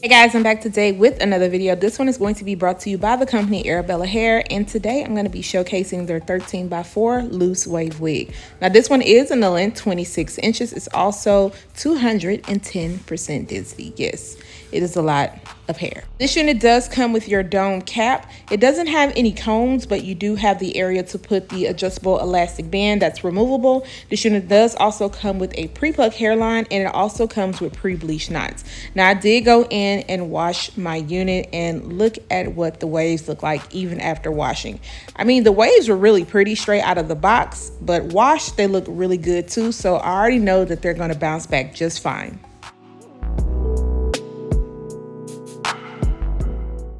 Hey guys, I'm back today with another video. This one is going to be brought to you by the company Arabella Hair, and today I'm going to be showcasing their 13x4 loose wave wig. Now this one is in the length 26 inches. It's also 210% density. Yes, it is a lot of hair. This unit does come with your dome cap. It doesn't have any combs, but you do have the area to put the adjustable elastic band that's removable. This unit does also come with a pre-plucked hairline, and it also comes with pre-bleached knots. Now I did go in and wash my unit, and look at what the waves look like even after washing. I mean, the waves were really pretty straight out of the box, but washed they look really good too, so I already know that they're going to bounce back just fine.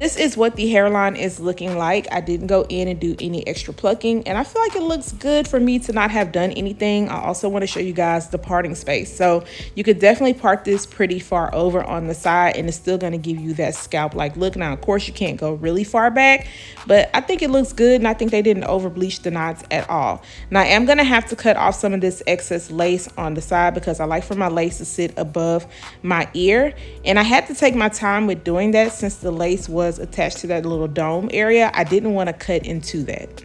This is what the hairline is looking like. I didn't go in and do any extra plucking, and I feel like it looks good for me to not have done anything. I also want to show you guys the parting space. So you could definitely part this pretty far over on the side, and it's still going to give you that scalp-like look. Now, of course, you can't go really far back, but I think it looks good, and I think they didn't over bleach the knots at all. Now, I am going to have to cut off some of this excess lace on the side because I like for my lace to sit above my ear, and I had to take my time with doing that since the lace was attached to that little dome area. I didn't want to cut into that.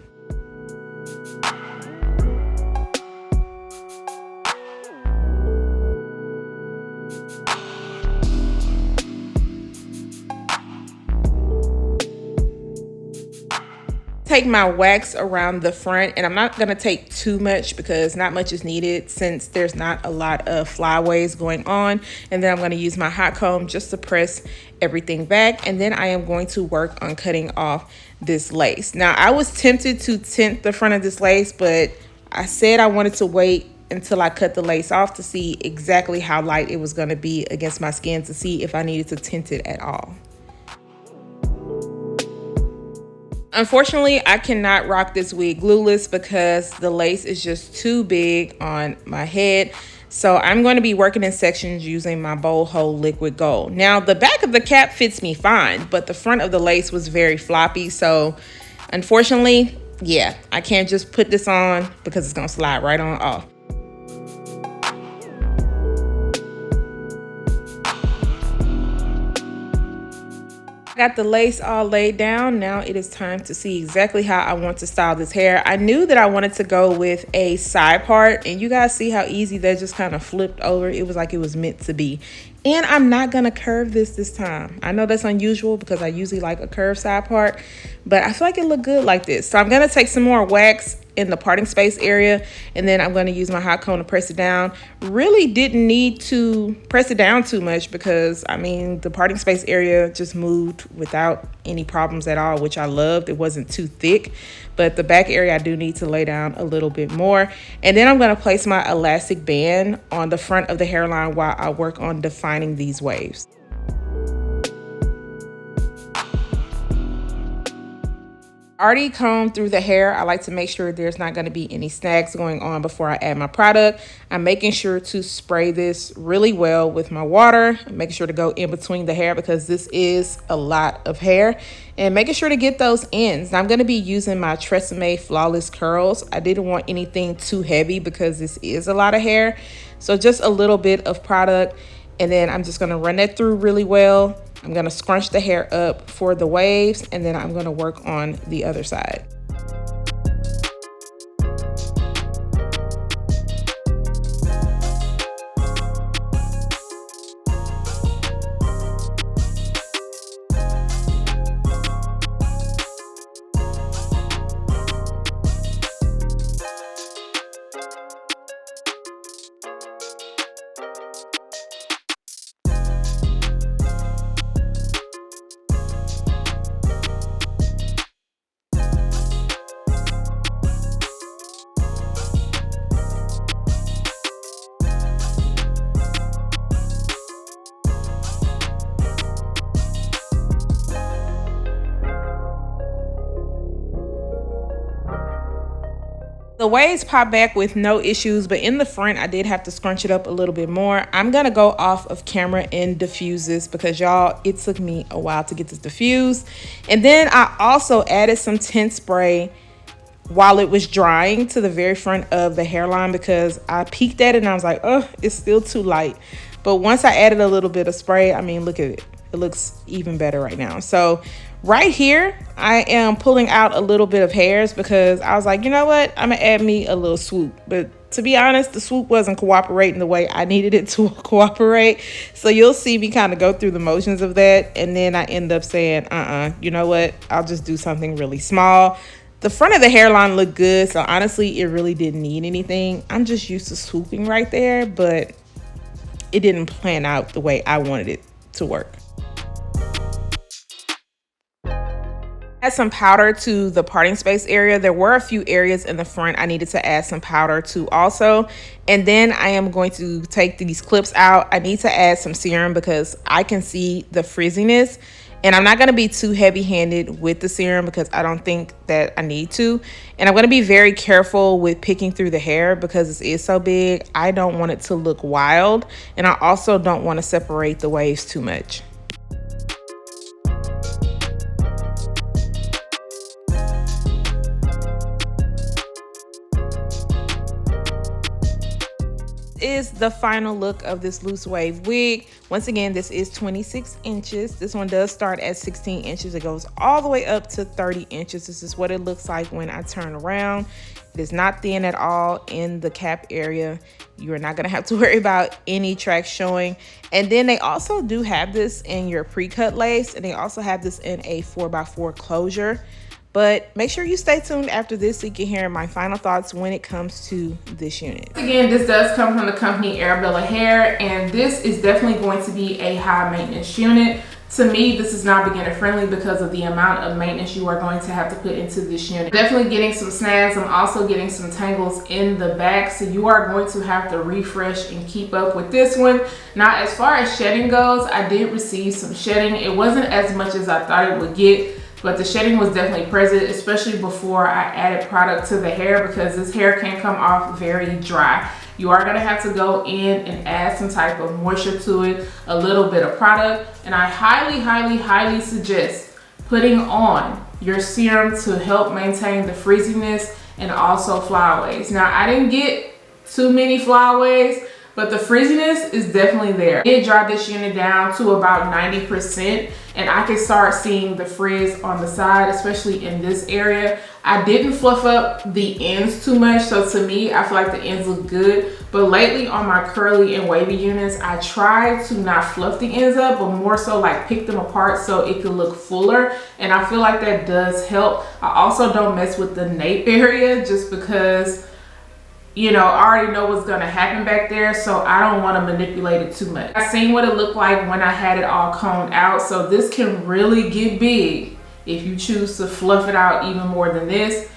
Take my wax around the front, and I'm not going to take too much because not much is needed since there's not a lot of flyaways going on. And then I'm going to use my hot comb just to press everything back, and then I am going to work on cutting off this lace. Now I was tempted to tint the front of this lace, but I said I wanted to wait until I cut the lace off to see exactly how light it was going to be against my skin to see if I needed to tint it at all. Unfortunately, I cannot rock this wig glueless because the lace is just too big on my head. So I'm going to be working in sections using my Bold Hold Liquid Gold. Now, the back of the cap fits me fine, but the front of the lace was very floppy. So unfortunately, yeah, I can't just put this on because it's going to slide right on off. Got the lace all laid down. Now it is time to see exactly how I want to style this hair. I knew that I wanted to go with a side part, and you guys see how easy that just kind of flipped over. It was like it was meant to be. And I'm not gonna curve this time. I know that's unusual because I usually like a curved side part, but I feel like it looked good like this. So I'm gonna take some more wax in the parting space area, and then I'm going to use my hot comb to press it down. Really didn't need to press it down too much because I mean the parting space area just moved without any problems at all, which I loved. It wasn't too thick, but the back area I do need to lay down a little bit more. And then I'm going to place my elastic band on the front of the hairline while I work on defining these waves. Already combed through the hair. I like to make sure there's not going to be any snags going on before I add my product. I'm making sure to spray this really well with my water. I'm making sure to go in between the hair because this is a lot of hair, and making sure to get those ends. Now, I'm going to be using my Tresemme Flawless Curls. I didn't want anything too heavy because this is a lot of hair. So just a little bit of product, and then I'm just going to run that through really well. I'm going to scrunch the hair up for the waves, and then I'm going to work on the other side. The waves pop back with no issues, but in the front, I did have to scrunch it up a little bit more. I'm going to go off of camera and diffuse this because y'all, it took me a while to get this diffused. And then I also added some tint spray while it was drying to the very front of the hairline because I peeked at it and I was like, oh, it's still too light. But once I added a little bit of spray, I mean, look at it. it looks even better right now. So right here, I am pulling out a little bit of hairs because I was like, you know what? I'm gonna add me a little swoop. But to be honest, the swoop wasn't cooperating the way I needed it to cooperate. So you'll see me kind of go through the motions of that. And then I end up saying, you know what? I'll just do something really small. The front of the hairline looked good. So honestly, it really didn't need anything. I'm just used to swooping right there, but it didn't plan out the way I wanted it to work. Add some powder to the parting space area. There were a few areas in the front I needed to add some powder to also. And then I am going to take these clips out. I need to add some serum because I can see the frizziness. And I'm not going to be too heavy-handed with the serum because I don't think that I need to. And I'm going to be very careful with picking through the hair because it is so big. I don't want it to look wild. And I also don't want to separate the waves too much. Is the final look of this loose wave wig. Once again, this is 26 inches. This one does start at 16 inches. It goes all the way up to 30 inches. This is what it looks like when I turn around. It is not thin at all in the cap area. You are not gonna have to worry about any tracks showing. And then they also do have this in your pre-cut lace, and they also have this in a 4x4 closure. But make sure you stay tuned after this so you can hear my final thoughts when it comes to this unit. Again, this does come from the company Arabella Hair, and this is definitely going to be a high maintenance unit. To me, this is not beginner friendly because of the amount of maintenance you are going to have to put into this unit. Definitely getting some snags. I'm also getting some tangles in the back, so you are going to have to refresh and keep up with this one. Now, as far as shedding goes, I did receive some shedding. It wasn't as much as I thought it would get, but the shedding was definitely present, especially before I added product to the hair because this hair can come off very dry. You are gonna have to go in and add some type of moisture to it, a little bit of product, and I highly, highly, highly suggest putting on your serum to help maintain the frizziness and also flyaways. Now, I didn't get too many flyaways, but the frizziness is definitely there. I did dry this unit down to about 90%, and I can start seeing the frizz on the side, especially in this area. I didn't fluff up the ends too much, so to me, I feel like the ends look good. But lately on my curly and wavy units, I try to not fluff the ends up, but more so like pick them apart so it could look fuller. And I feel like that does help. I also don't mess with the nape area just because, you know, I already know what's gonna happen back there, so I don't want to manipulate it too much. I seen what it looked like when I had it all combed out, so this can really get big if you choose to fluff it out even more than this.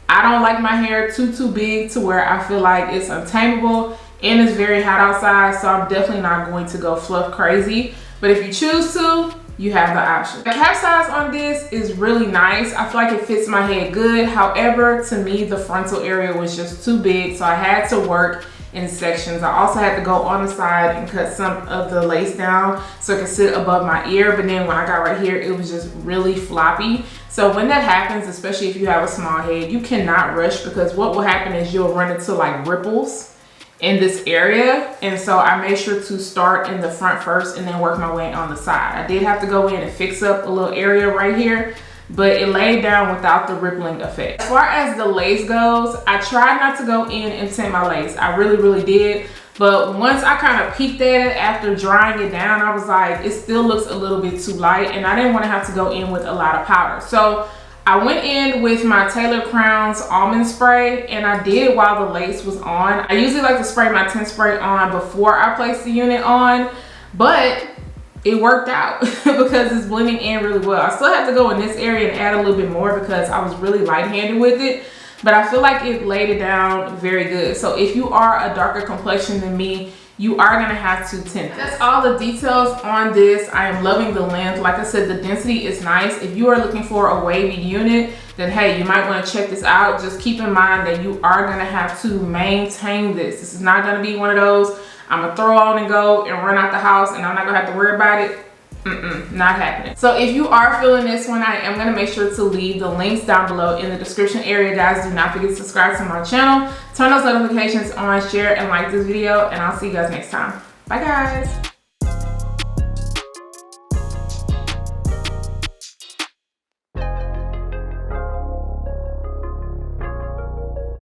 I don't like my hair too big to where I feel like it's untamable, and it's very hot outside, so I'm definitely not going to go fluff crazy. But if you choose to, you have the option. The cap size on this is really nice. I feel like it fits my head good. However, to me, the frontal area was just too big, so I had to work in sections. I also had to go on the side and cut some of the lace down so it could sit above my ear. But then when I got right here, it was just really floppy. So when that happens, especially if you have a small head, you cannot rush because what will happen is you'll run into like ripples in this area. And so I made sure to start in the front first and then work my way on the side. I did have to go in and fix up a little area right here, but it laid down without the rippling effect. As far as the lace goes, I tried not to go in and tint my lace. I really did. But once I kind of peeked at it after drying it down, I was like, it still looks a little bit too light, and I didn't want to have to go in with a lot of powder. So I went in with my Taylor Crowns almond spray, and I did while the lace was on. I usually like to spray my tint spray on before I place the unit on, but it worked out because it's blending in really well. I still have to go in this area and add a little bit more because I was really light-handed with it, but I feel like it laid it down very good. So if you are a darker complexion than me, you are gonna have to tint this. That's all the details on this. I am loving the length. Like I said, the density is nice. If you are looking for a wavy unit, then hey, you might wanna check this out. Just keep in mind that you are gonna have to maintain this. This is not gonna be one of those, I'm gonna throw on and go and run out the house and I'm not gonna have to worry about it. Not happening. So if you are feeling this one, I am going to make sure to leave the links down below in the description area, guys. Do not forget to subscribe to my channel, turn those notifications on, share and like this video, and I'll see you guys next time. Bye guys.